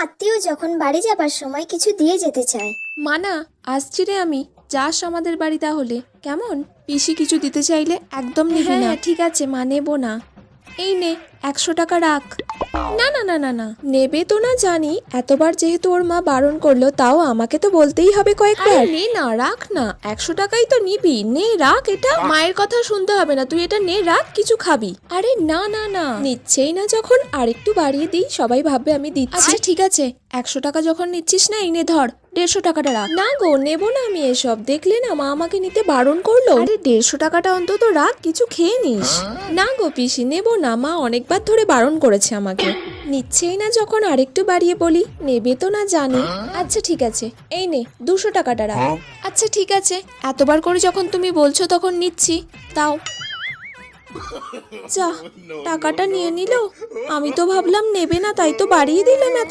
আত্মীয় যখন বাড়ি যাবার সময় কিছু দিয়ে যেতে চায়। মানা, আসছি রে আমি, যাস আমাদের বাড়ি তাহলে, কেমন? পিসি কিছু দিতে চাইলে একদম নিবি না। ঠিক আছে মা, নেবো না। এই নে 100 টাকা রাখ। না না না না না, নেবে তো না জানি, এতবার যেহেতু ওর মা বারণ করলো, তাও আমাকে তো বলতেই হবে কয়েকবার। নে না, রাখ না, 100 টাকাই তো নিবি, নে রাখ। এটা মায়ের কথা শুনতে হবে না, তুই এটা নে রাখ, কিছু খাবি। আরে না না না, নিচ্ছেই না যখন আরেকটু বাড়িয়ে দিই, সবাই ভাববে আমি দিচ্ছি। আচ্ছা ঠিক আছে, 100 টাকা যখন নিচ্ছিস না, এই নে ধর, 150 টাকাটা রাখ। না গো, নেবো না আমি এসব, দেখলে না মা আমাকে নিতে বারণ করলো। আরে 150 টাকাটা অন্তত রাখ, কিছু খেয়ে নিস। না গো পিসি, নেবো না, মা অনেকবার ধরে বারণ করেছে আমাকে। নিচ্ছেই না যখন আরেকটু বাড়িয়ে বলি, নেবে তো না জানি। আচ্ছা ঠিক আছে, এই নে 200 টাকাটা রাখ। আচ্ছা ঠিক আছে, এতবার করে যখন তুমি বলছো তখন নিচ্ছি, তাও। যা, টাকাটা নিয়ে নিল। আমি তো ভাবলাম নেবে না, তাই তো বাড়িয়ে দিলাম।